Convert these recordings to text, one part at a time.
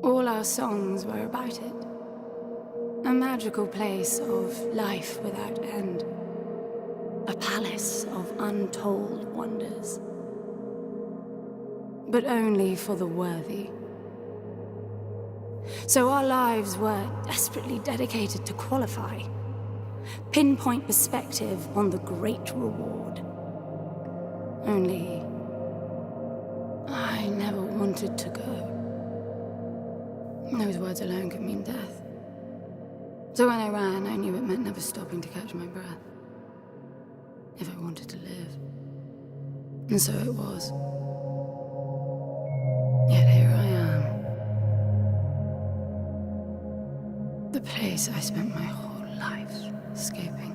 All our songs were about it. A magical place of life without end. A palace of untold wonders. But only for the worthy. So our lives were desperately dedicated to qualify. Pinpoint perspective on the great reward. Only I never wanted to go. Those words alone could mean death. So when I ran, I knew it meant never stopping to catch my breath. If I wanted to live. And so it was. Yet here I am. The place I spent my whole life escaping.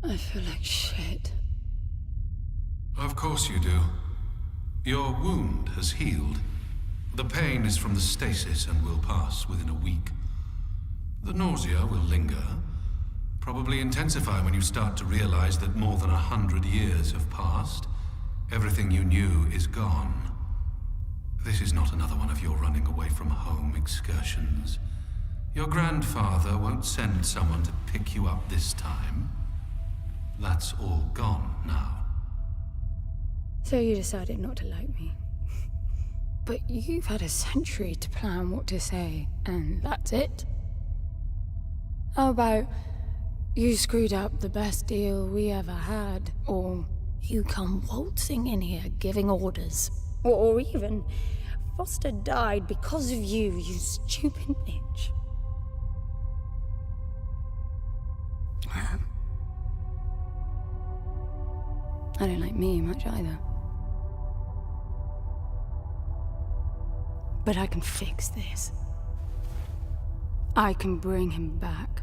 I feel like shit. Of course you do. Your wound has healed. The pain is from the stasis and will pass within a week. The nausea will linger, probably intensify when you start to realize that more than 100 years have passed. Everything you knew is gone. This is not another one of your running away from home excursions. Your grandfather won't send someone to pick you up this time. That's all gone now. So you decided not to like me. But you've had a century to plan what to say, and that's it? How about you screwed up the best deal we ever had, or you come waltzing in here giving orders, or even Foster died because of you, you stupid bitch. I don't like me much either. But I can fix this. I can bring him back.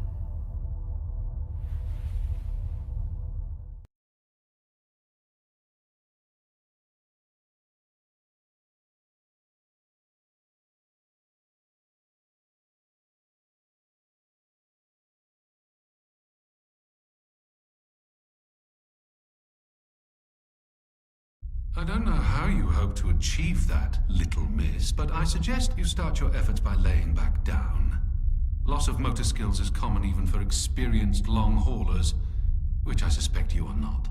I don't know how you hope to achieve that, little miss, but I suggest you start your efforts by laying back down. Loss of motor skills is common even for experienced long haulers, which I suspect you are not.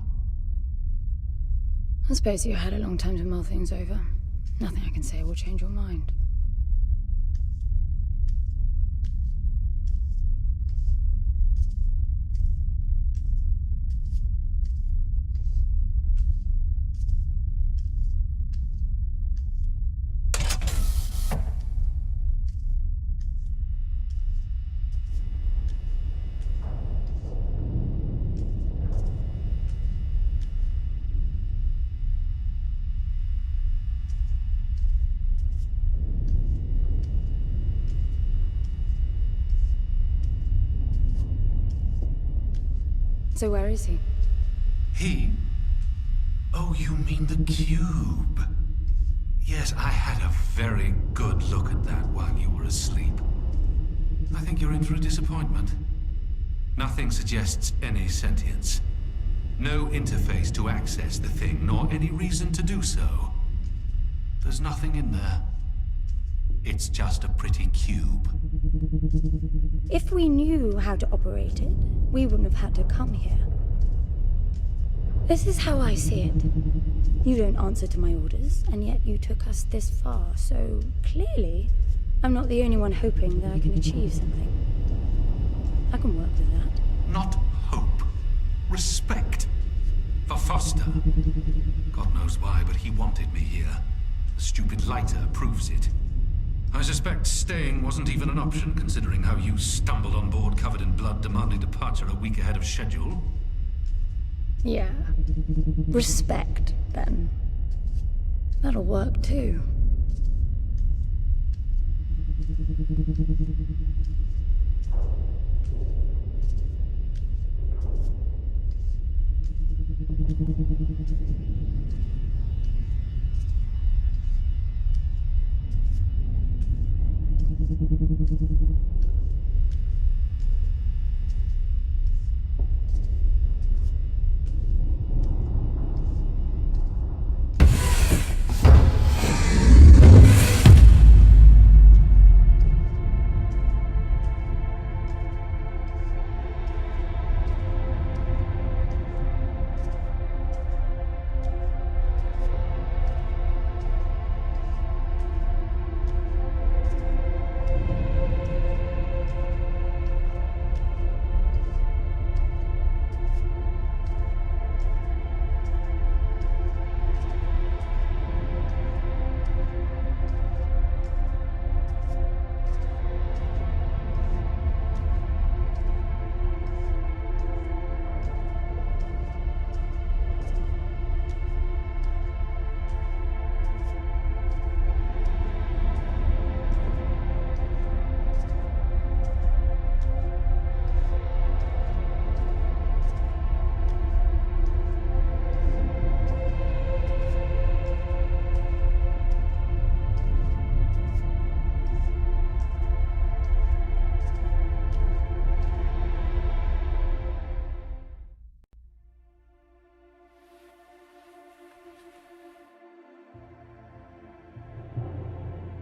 I suppose you had a long time to mull things over. Nothing I can say will change your mind. So where is he? He? Oh, you mean the cube. Yes, I had a very good look at that while you were asleep. I think you're in for a disappointment. Nothing suggests any sentience. No interface to access the thing, nor any reason to do so. There's nothing in there. It's just a pretty cube. If we knew how to operate it, we wouldn't have had to come here. This is how I see it. You don't answer to my orders, and yet you took us this far, so clearly I'm not the only one hoping that I can achieve something. I can work with that. Not hope. Respect. For Foster. God knows why, but he wanted me here. The stupid lighter proves it. I suspect staying wasn't even an option, considering how you stumbled on board covered in blood, demanding departure a week ahead of schedule. Yeah. Respect, then. That'll work, too.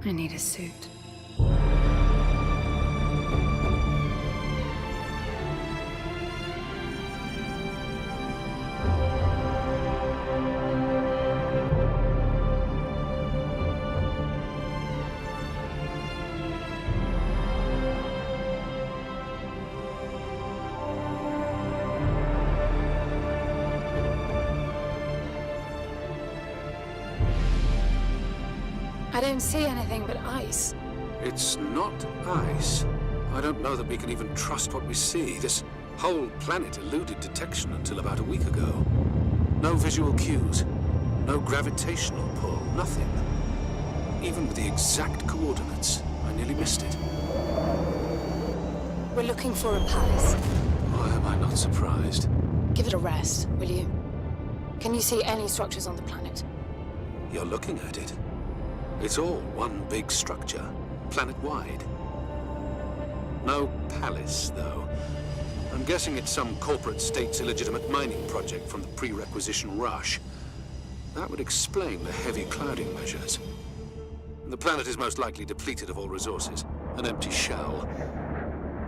I need a suit. I don't see anything but ice. It's not ice. I don't know that we can even trust what we see. This whole planet eluded detection until about a week ago. No visual cues, no gravitational pull, nothing. Even with the exact coordinates, I nearly missed it. We're looking for a palace. Why am I not surprised? Give it a rest, will you? Can you see any structures on the planet? You're looking at it. It's all one big structure, planet-wide. No palace, though. I'm guessing it's some corporate state's illegitimate mining project from the pre-requisition rush. That would explain the heavy clouding measures. The planet is most likely depleted of all resources, an empty shell.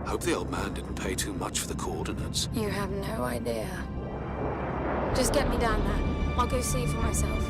Hope the old man didn't pay too much for the coordinates. You have no idea. Just get me down there. I'll go see for myself.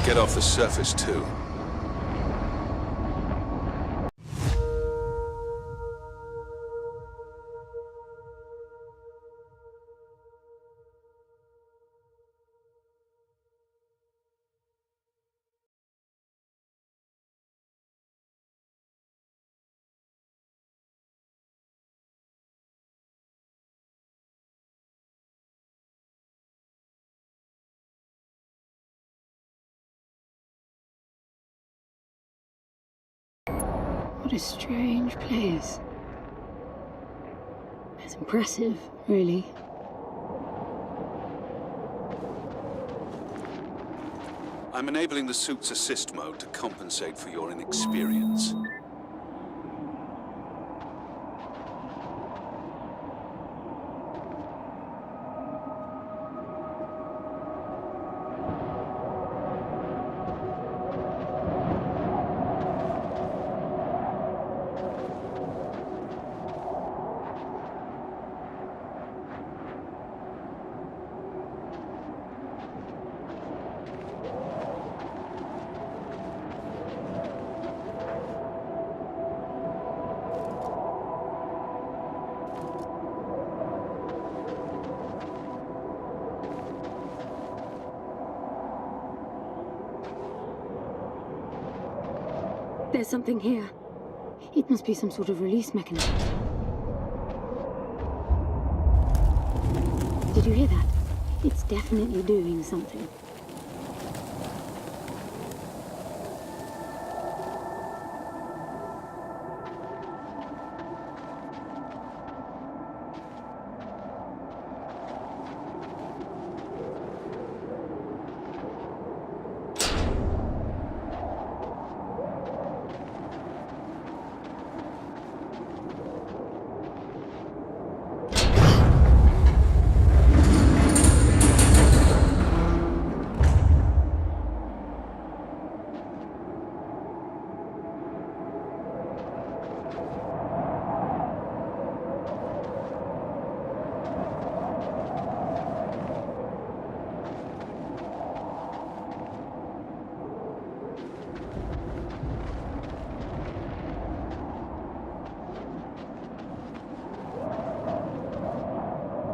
Get off the surface too. What a strange place. It's impressive, really. I'm enabling the suit's assist mode to compensate for your inexperience. There's something here. It must be some sort of release mechanism. Did you hear that? It's definitely doing something.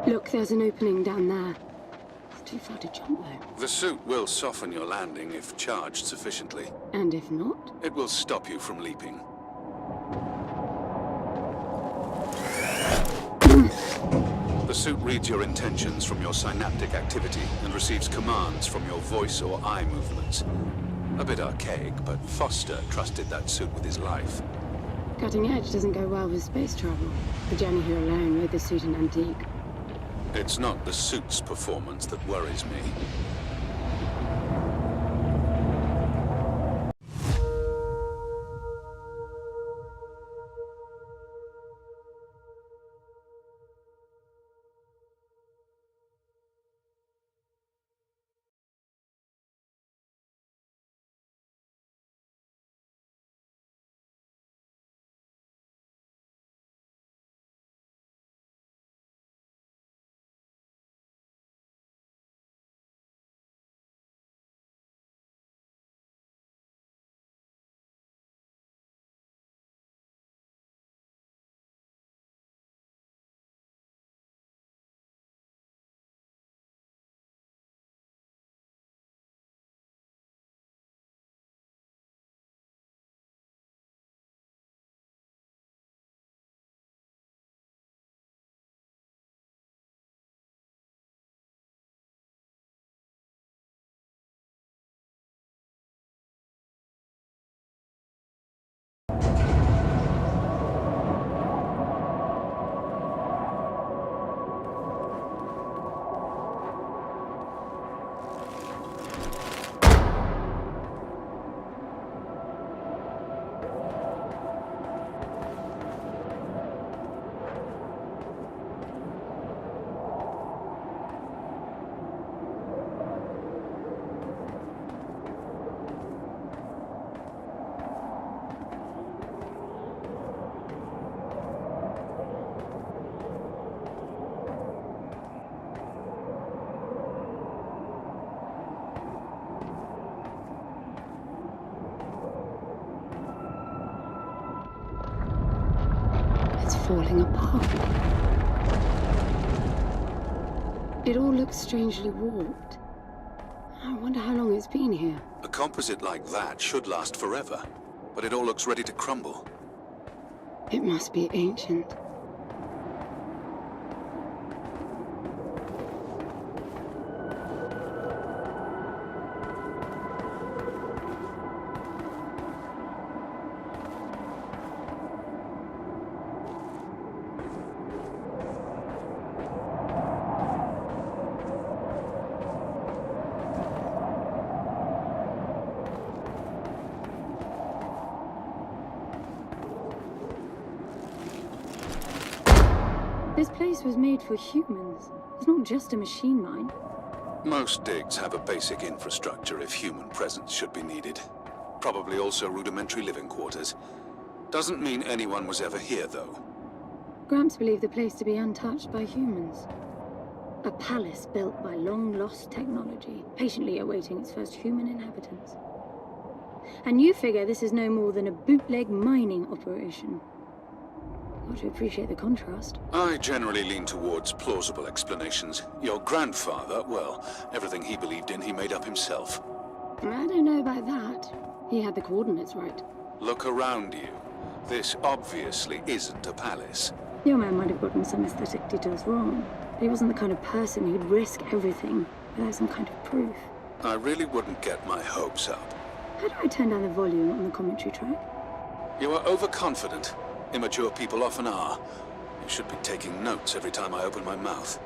Look, there's an opening down there. too far to jump, though. The suit will soften your landing if charged sufficiently. And if not? It will stop you from leaping. The suit reads your intentions from your synaptic activity and receives commands from your voice or eye movements. A bit archaic, but Foster trusted that suit with his life. Cutting edge doesn't go well with space travel. The journey here alone made the suit an antique. It's not the suit's performance that worries me. Falling apart. It all looks strangely warped. I wonder how long it's been here. A composite like that should last forever, but it all looks ready to crumble. It must be ancient. This place was made for humans. It's not just a machine mine. Most digs have a basic infrastructure if human presence should be needed. Probably also rudimentary living quarters. Doesn't mean anyone was ever here, though. Gramps believed the place to be untouched by humans. A palace built by long-lost technology, patiently awaiting its first human inhabitants. And you figure this is no more than a bootleg mining operation. Got to appreciate the contrast. I generally lean towards plausible explanations. Your grandfather, well, everything he believed in, he made up himself. I don't know about that. He had the coordinates right. Look around you. This obviously isn't a palace. Your man might have gotten some aesthetic details wrong, but he wasn't the kind of person who'd risk everything without some kind of proof. I really wouldn't get my hopes up. How do I turn down the volume on the commentary track? You are overconfident. Immature people often are. You should be taking notes every time I open my mouth.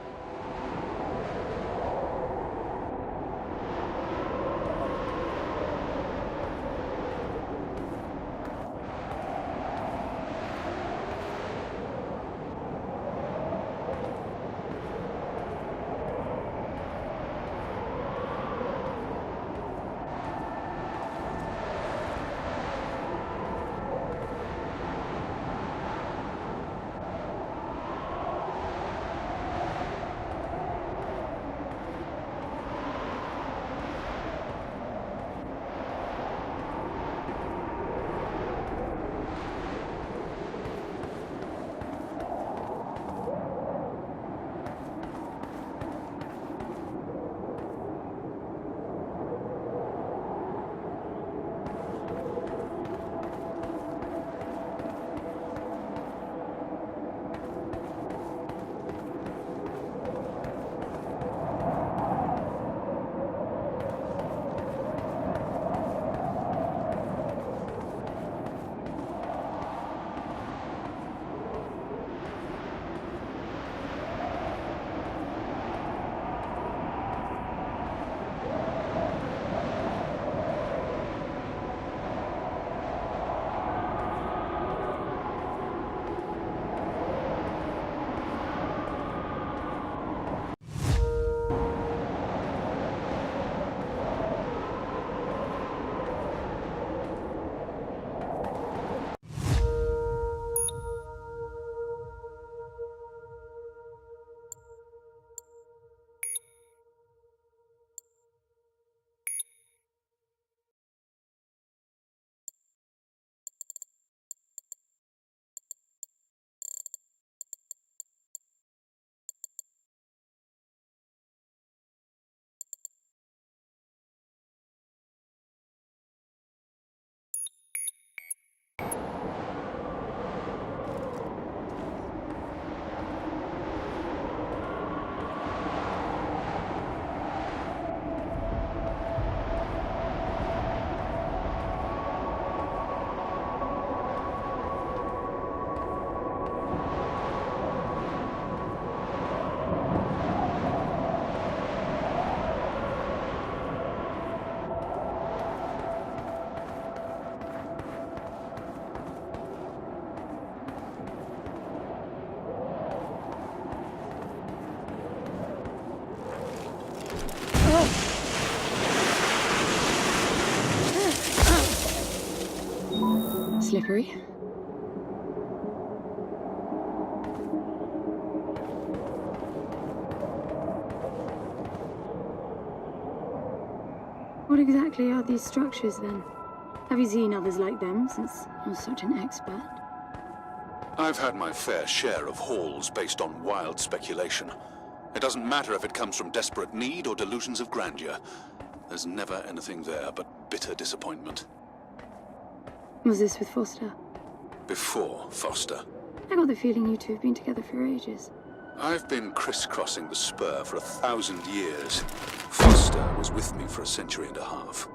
slippery. What exactly are these structures then? Have you seen others like them since you're such an expert? I've had my fair share of halls based on wild speculation. It doesn't matter if it comes from desperate need or delusions of grandeur. There's never anything there but bitter disappointment. Was this with Foster? Before Foster. I got the feeling you two have been together for ages. I've been crisscrossing the spur for 1,000 years. Foster was with me for a century and a half.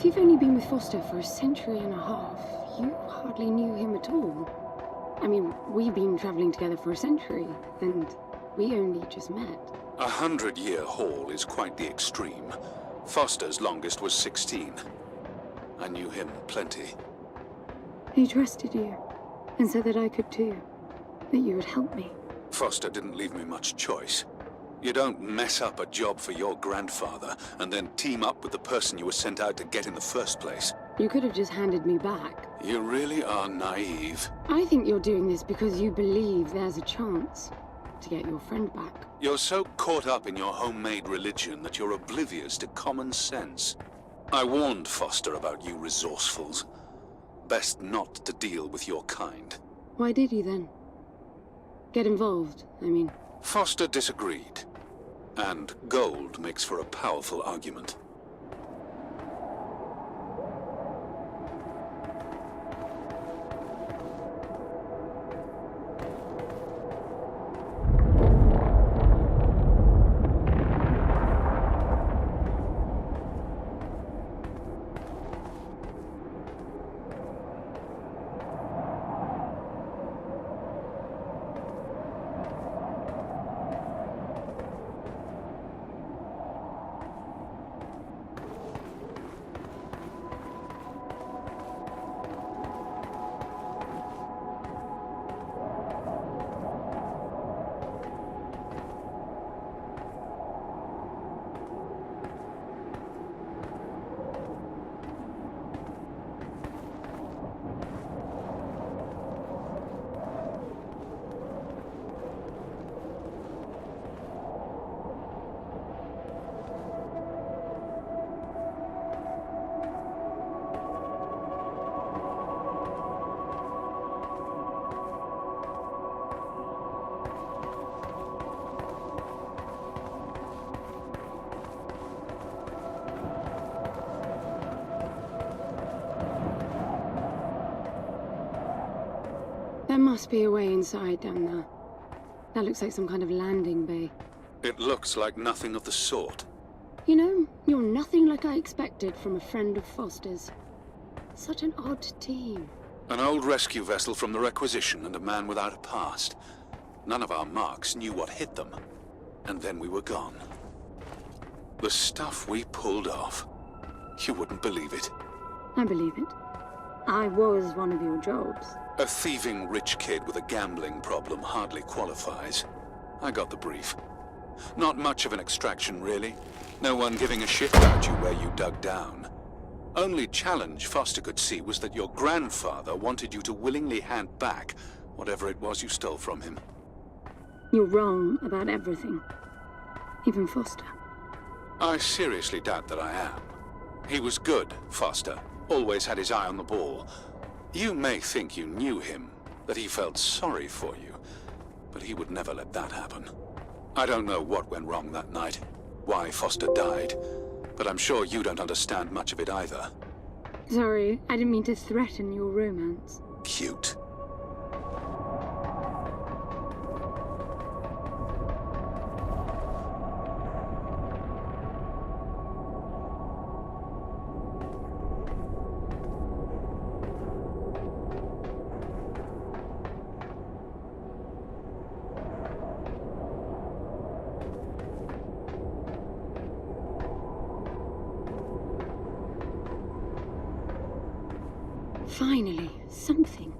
If you've only been with Foster for a century and a half, you hardly knew him at all. I mean, we've been traveling together for a century, and we only just met. 100-year haul is quite the extreme. Foster's longest was 16. I knew him plenty. He trusted you, and said that I could too, that you would help me. Foster didn't leave me much choice. You don't mess up a job for your grandfather and then team up with the person you were sent out to get in the first place. You could have just handed me back. You really are naive. I think you're doing this because you believe there's a chance to get your friend back. You're so caught up in your homemade religion that you're oblivious to common sense. I warned Foster about you resourcefuls. Best not to deal with your kind. Why did you then? Get involved, I mean. Foster disagreed. And gold makes for a powerful argument. There must be a way inside down there. That looks like some kind of landing bay. It looks like nothing of the sort. You know, you're nothing like I expected from a friend of Foster's. Such an odd team. An old rescue vessel from the Requisition and a man without a past. None of our marks knew what hit them. And then we were gone. The stuff we pulled off. You wouldn't believe it. I believe it. I was one of your jobs. A thieving rich kid with a gambling problem hardly qualifies. I got the brief. Not much of an extraction, really. No one giving a shit about you where you dug down. Only challenge Foster could see was that your grandfather wanted you to willingly hand back whatever it was you stole from him. You're wrong about everything. Even Foster. I seriously doubt that I am. He was good, Foster. Always had his eye on the ball. You may think you knew him, that he felt sorry for you, but he would never let that happen. I don't know what went wrong that night, why Foster died, but I'm sure you don't understand much of it either. Sorry, I didn't mean to threaten your romance. Cute. Finally, something.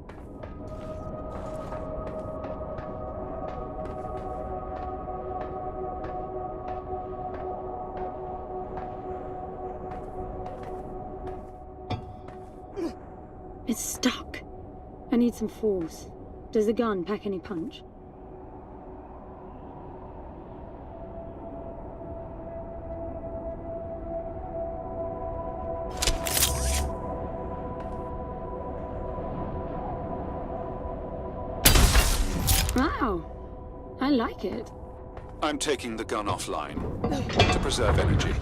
It's stuck. I need some force. Does the gun pack any punch? Wow, I like it. I'm taking the gun offline to preserve energy.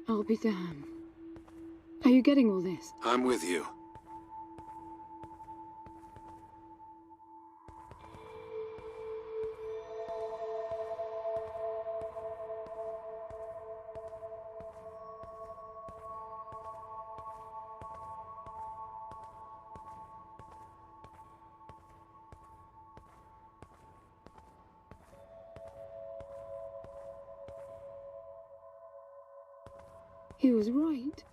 I'll be damned. Are you getting all this? I'm with you. He was right.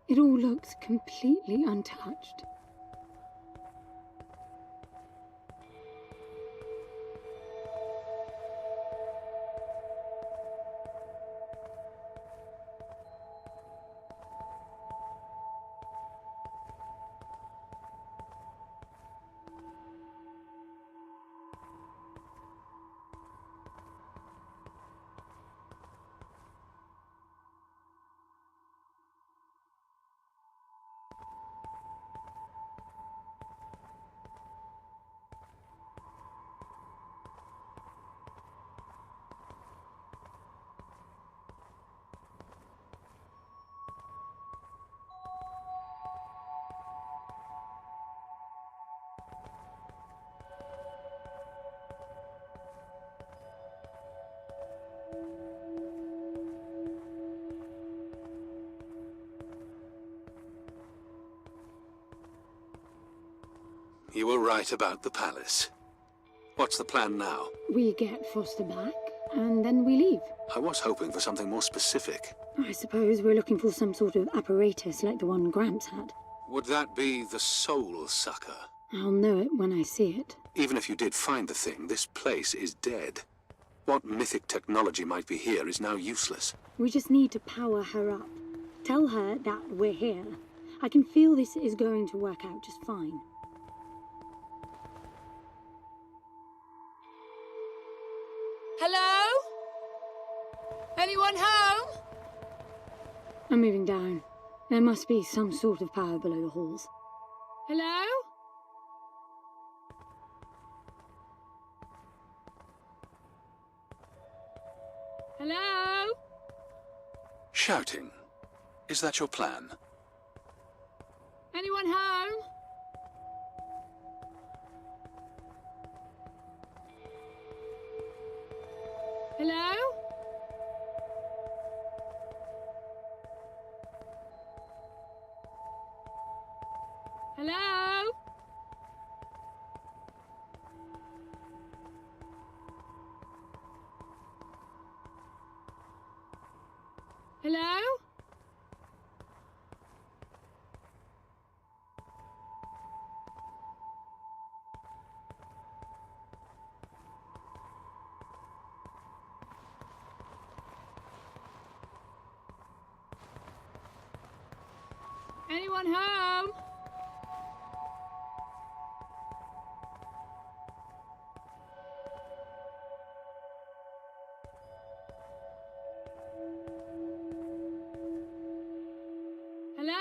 It all looks completely untouched. You were right about the palace. What's the plan now? We get Foster back, and then we leave. I was hoping for something more specific. I suppose we're looking for some sort of apparatus like the one Gramps had. Would that be the soul sucker? I'll know it when I see it. Even if you did find the thing, this place is dead. What mythic technology might be here is now useless. We just need to power her up. Tell her that we're here. I can feel this is going to work out just fine. I'm moving down. There must be some sort of power below the halls. Hello? Hello? Shouting. Is that your plan? Anyone home? Hello? Hello? Hello? Anyone home? Hello?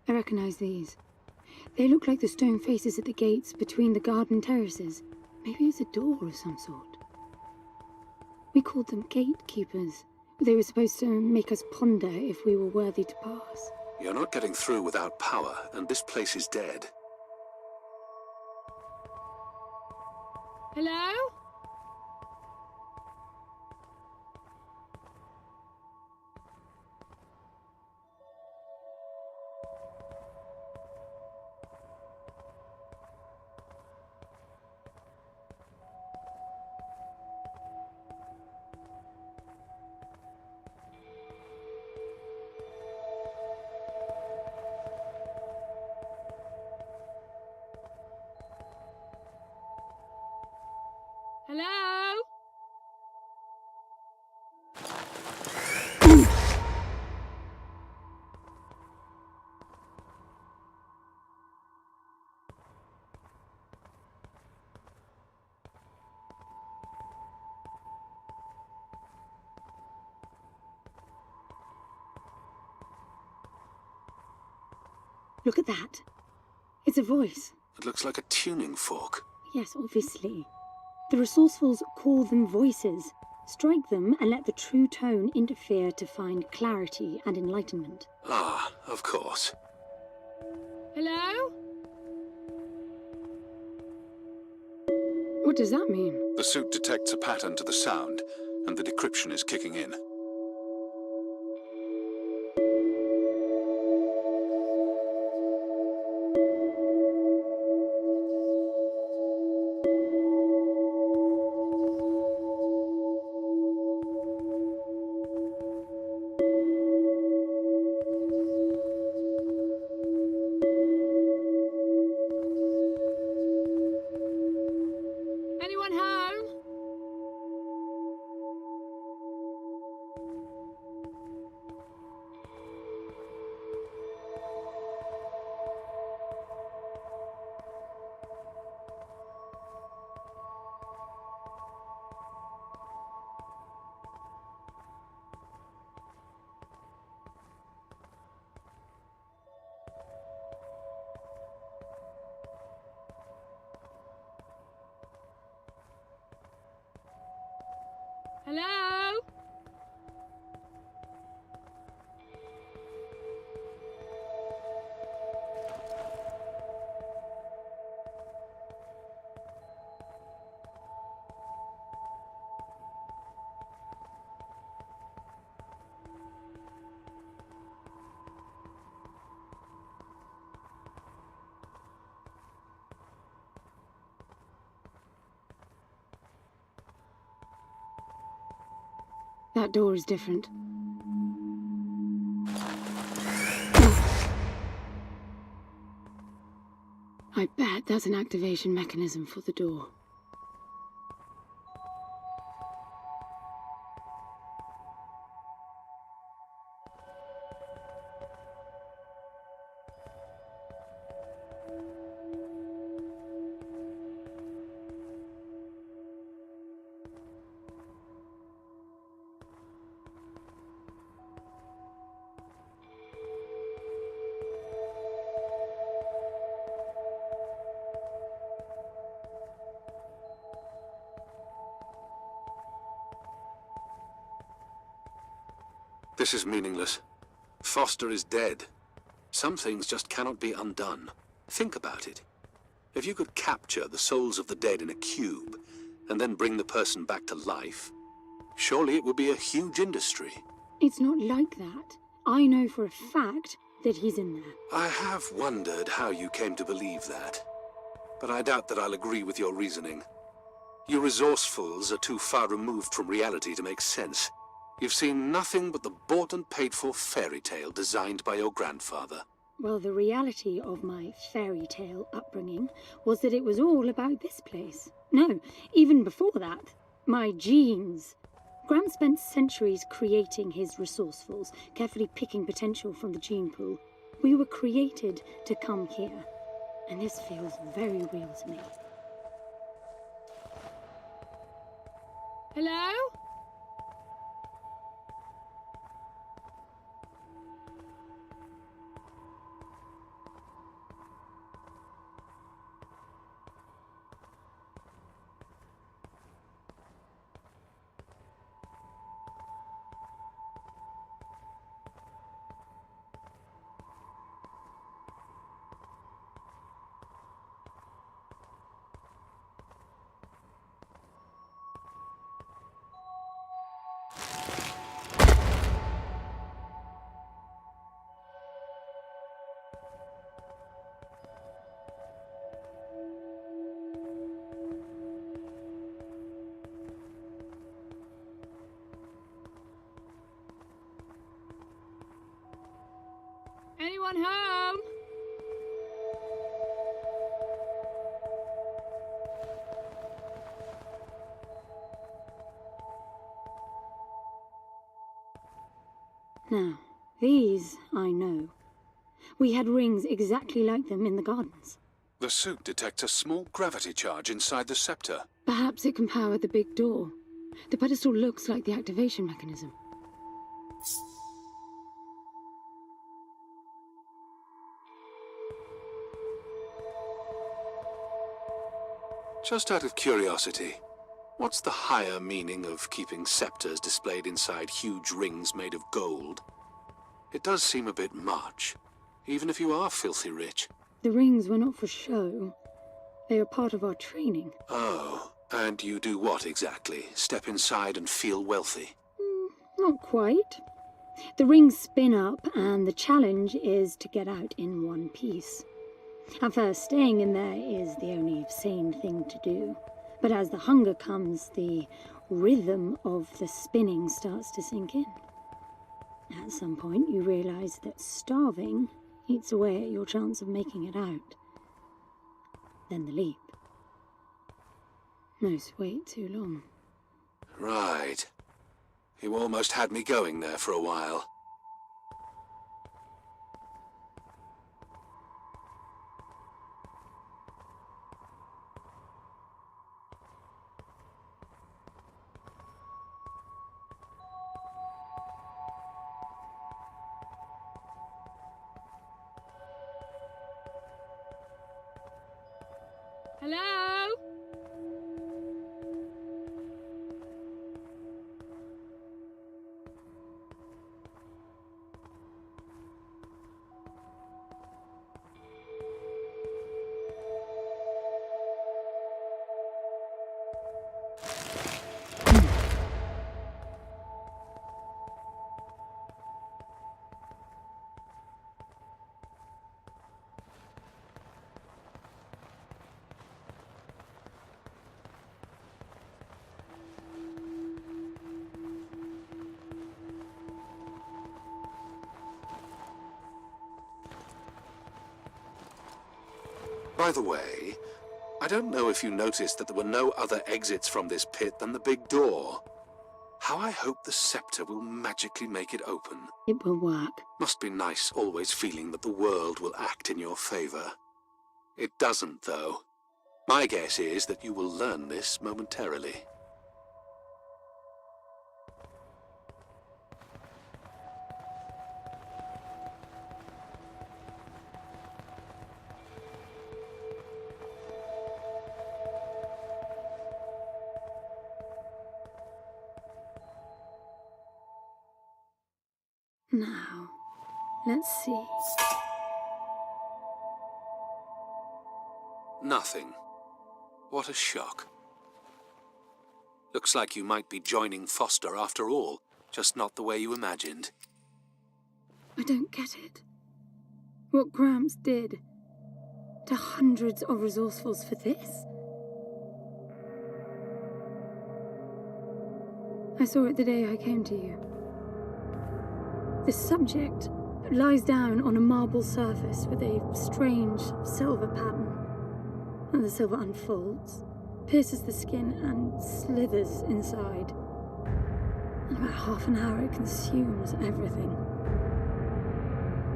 I recognize these. They look like the stone faces at the gates between the garden terraces. Maybe it's a door of some sort. We called them gatekeepers. They were supposed to make us ponder if we were worthy to pass. You're not getting through without power, and this place is dead. Hello? Hello? Look at that. It's a voice. It looks like a tuning fork. Yes, obviously. The resourcefuls call them voices. Strike them and let the true tone interfere to find clarity and enlightenment. Ah, of course. Hello? What does that mean? The suit detects a pattern to the sound, and the decryption is kicking in. Anyone home? Hello? That door is different. I bet that's an activation mechanism for the door. This is meaningless. Foster is dead. Some things just cannot be undone. Think about it. If you could capture the souls of the dead in a cube, and then bring the person back to life, surely it would be a huge industry. It's not like that. I know for a fact that he's in there. I have wondered how you came to believe that, but I doubt that I'll agree with your reasoning. You resourcefuls are too far removed from reality to make sense. You've seen nothing but the bought and paid for fairy tale designed by your grandfather. Well, the reality of my fairy tale upbringing was that it was all about this place. No, even before that, my genes. Gram spent centuries creating his resourcefuls, carefully picking potential from the gene pool. We were created to come here, and this feels very real to me. Hello? Anyone home? Now, these I know. We had rings exactly like them in the gardens. The suit detects a small gravity charge inside the scepter. Perhaps it can power the big door. The pedestal looks like the activation mechanism. Just out of curiosity, what's the higher meaning of keeping scepters displayed inside huge rings made of gold? It does seem a bit much, even if you are filthy rich. The rings were not for show. They are part of our training. Oh, and you do what exactly? Step inside and feel wealthy? Not quite. The rings spin up, and the challenge is to get out in one piece. At first, staying in there is the only sane thing to do. But as the hunger comes, the rhythm of the spinning starts to sink in. At some point, you realize that starving eats away at your chance of making it out. Then the leap. Most wait too long. Right. You almost had me going there for a while. Hello? By the way, I don't know if you noticed that there were no other exits from this pit than the big door. How I hope the scepter will magically make it open. It will work. Must be nice always feeling that the world will act in your favor. It doesn't, though. My guess is that you will learn this momentarily. Now, let's see. Nothing. What a shock. Looks like you might be joining Foster after all, just not the way you imagined. I don't get it. What Gramps did to hundreds of resourcefuls for this? I saw it the day I came to you. The subject lies down on a marble surface with a strange silver pattern. And the silver unfolds, pierces the skin and slithers inside. In about half an hour it consumes everything.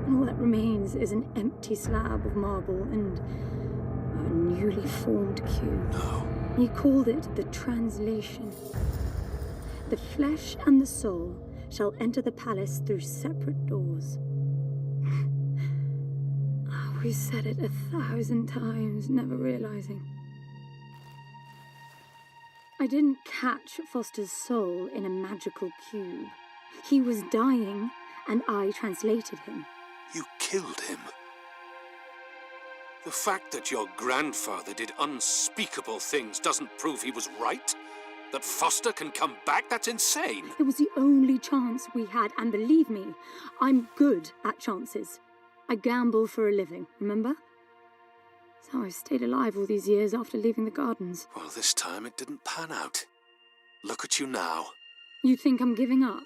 And all that remains is an empty slab of marble and a newly formed cube. No. He called it the translation. The flesh and the soul shall enter the palace through separate doors. We said it 1,000 times, never realizing. I didn't catch Foster's soul in a magical cube. He was dying, and I translated him. You killed him. The fact that your grandfather did unspeakable things doesn't prove he was right? That Foster can come back? That's insane! It was the only chance we had, and believe me, I'm good at chances. I gamble for a living, remember? That's how I stayed alive all these years after leaving the gardens. Well, this time it didn't pan out. Look at you now. You think I'm giving up?